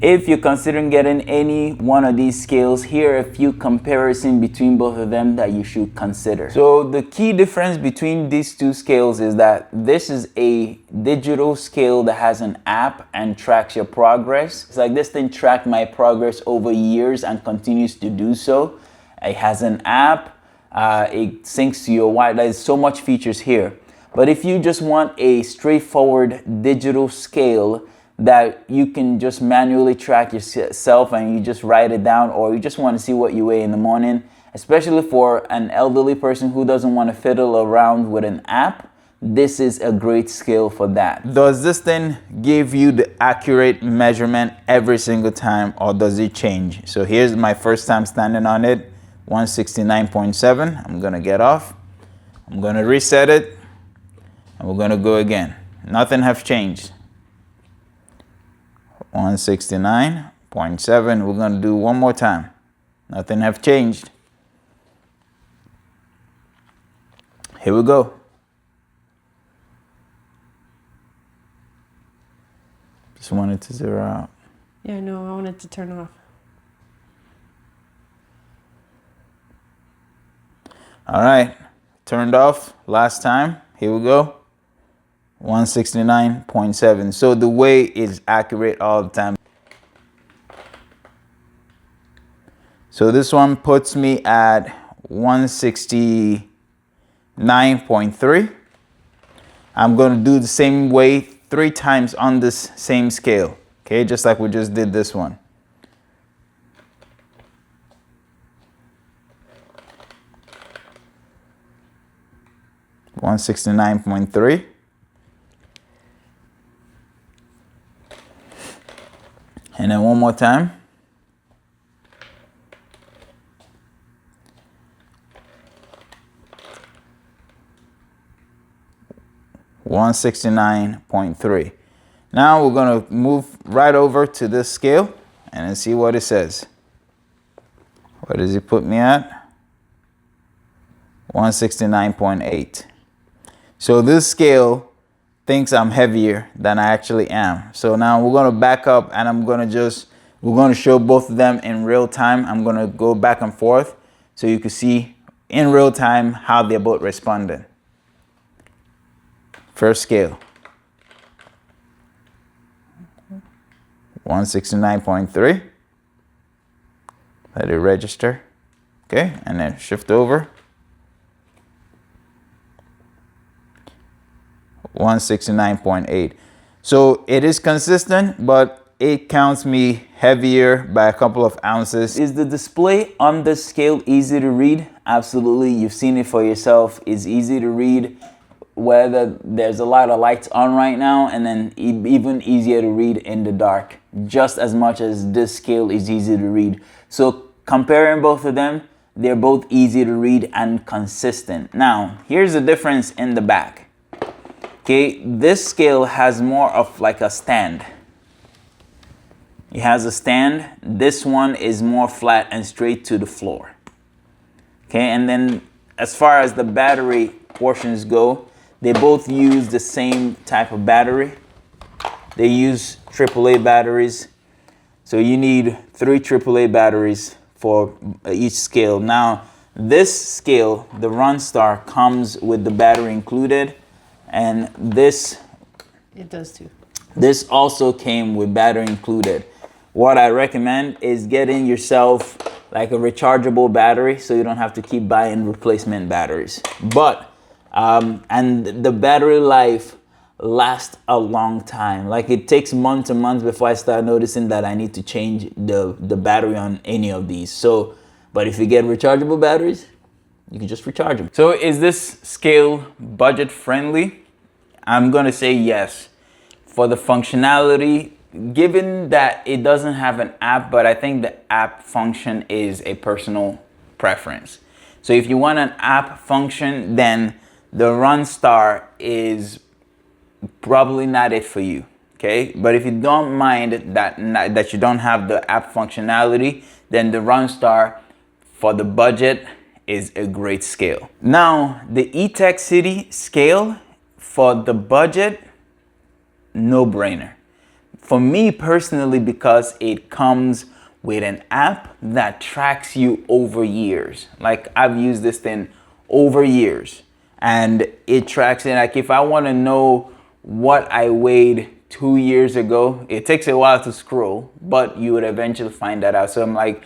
If you're considering getting any one of these scales, here are a few comparisons between both of them that you should consider. So the key difference between these two scales is that this is a digital scale that has an app and tracks your progress. It's like this thing tracked my progress over years and continues to do so. It has an app, it syncs to your Wi-Fi. There's so much features here. But if you just want a straightforward digital scale that you can just manually track yourself and you just write it down, or you just want to see what you weigh in the morning, especially for an elderly person who doesn't want to fiddle around with an app, this is a great scale for that. Does this thing give you the accurate measurement every single time, or does it change? So here's my first time standing on it, 169.7. I'm gonna get off, I'm gonna reset it, and we're gonna go again. Nothing has changed. 169.7. We're gonna do one more time. Nothing have changed. Here we go. Just wanted to zero out. Yeah, no, I wanted to turn off. All right, turned off last time. Here we go. 169.7. So the weight is accurate all the time. So this one puts me at 169.3. I'm going to do the same weight 3 times on this same scale. Okay, just like we just did this one. $169.3. And then one more time. $169.3. Now we're going to move right over to this scale and then see what it says. What does it put me at? 169.8. So this scale thinks I'm heavier than I actually am. So now we're going to back up and we're going to show both of them in real time. I'm going to go back and forth so you can see in real time how they're both responding. First scale. 169.3. Let it register. Okay, and then shift over. 169.8. So it is consistent, but it counts me heavier by a couple of ounces. Is the display on this scale easy to read? Absolutely. You've seen it for yourself. It's easy to read, whether there's a lot of lights on right now, and then even easier to read in the dark, just as much as this scale is easy to read. So comparing both of them, they're both easy to read and consistent. Now, here's the difference in the back. Okay, this scale has more of like a stand. It has a stand. This one is more flat and straight to the floor. Okay, and then as far as the battery portions go, they both use the same type of battery. They use AAA batteries. So you need 3 AAA batteries for each scale. Now, this scale, the RunStar, comes with the battery included. And this, it does too. This also came with battery included. What I recommend is getting yourself like a rechargeable battery so you don't have to keep buying replacement batteries. But, and the battery life lasts a long time. Like it takes months and months before I start noticing that I need to change the battery on any of these. So, but if you get rechargeable batteries, you can just recharge them. So is this scale budget friendly? I'm gonna say yes. For the functionality, given that it doesn't have an app, but I think the app function is a personal preference. So if you want an app function, then the RunStar is probably not it for you, okay? But if you don't mind that you don't have the app functionality, then the RunStar for the budget is a great scale. Now, the Etekcity scale for the budget, no brainer. For me personally, because it comes with an app that tracks you over years. Like I've used this thing over years, and it tracks it. Like if I want to know what I weighed 2 years ago, it takes a while to scroll, but you would eventually find that out. So I'm like,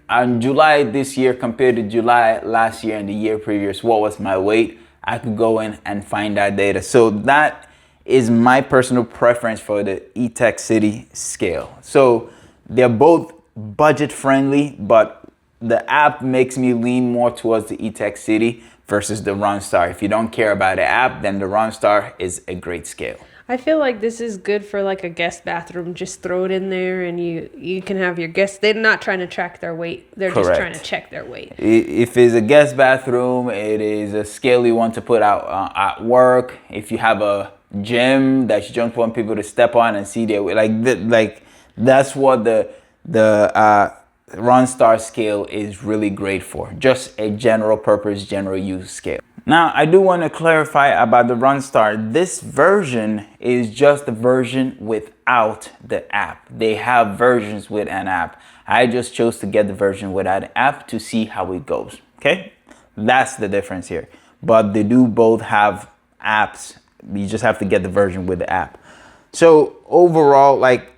on July this year compared to July last year and the year previous, what was my weight? I could go in and find that data. So that is my personal preference for the Etekcity scale. So they're both budget friendly, but the app makes me lean more towards the Etekcity versus the RunStar. If you don't care about the app, then the RunStar is a great scale. I feel like this is good for like a guest bathroom. Just throw it in there and you can have your guests. They're not trying to track their weight. They're Correct. just trying to check their weight. If it's a guest bathroom, it is a scale you want to put out at work. If you have a gym that you don't want people to step on and see their weight, like that's what the RunStar scale is really great for. Just a general purpose, general use scale. Now, I do want to clarify about the RunStar. This version is just the version without the app. They have versions with an app. I just chose to get the version without an app to see how it goes. Okay, that's the difference here. But they do both have apps. You just have to get the version with the app. So overall, like,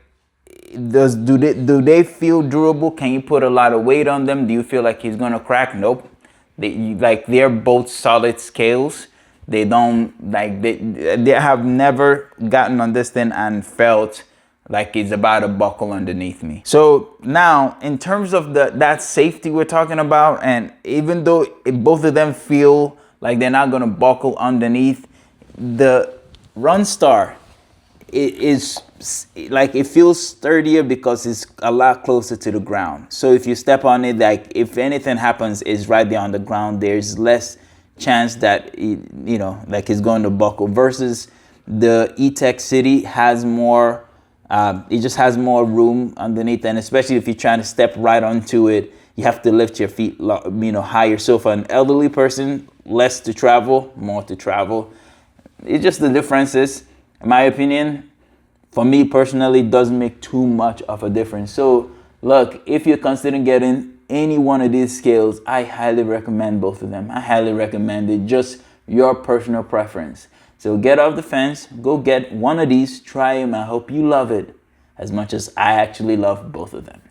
do they feel durable? Can you put a lot of weight on them? Do you feel like he's gonna crack? Nope. They're both solid scales. They don't they have never gotten on this thing and felt like it's about to buckle underneath me. So now, in terms of that safety we're talking about, and even though both of them feel like they're not gonna buckle underneath, the RunStar is like, it feels sturdier because it's a lot closer to the ground. So if you step on it, like if anything happens, it's right there on the ground. There's less chance that like it's going to buckle, versus the Etekcity has more. It just has more room underneath, and especially if you're trying to step right onto it, you have to lift your feet higher. So for an elderly person, less to travel, more to travel. It's just the differences. In my opinion, for me personally, it doesn't make too much of a difference. So look, if you're considering getting any one of these scales, I highly recommend both of them. I highly recommend it, just your personal preference. So get off the fence, go get one of these, try them. I hope you love it as much as I actually love both of them.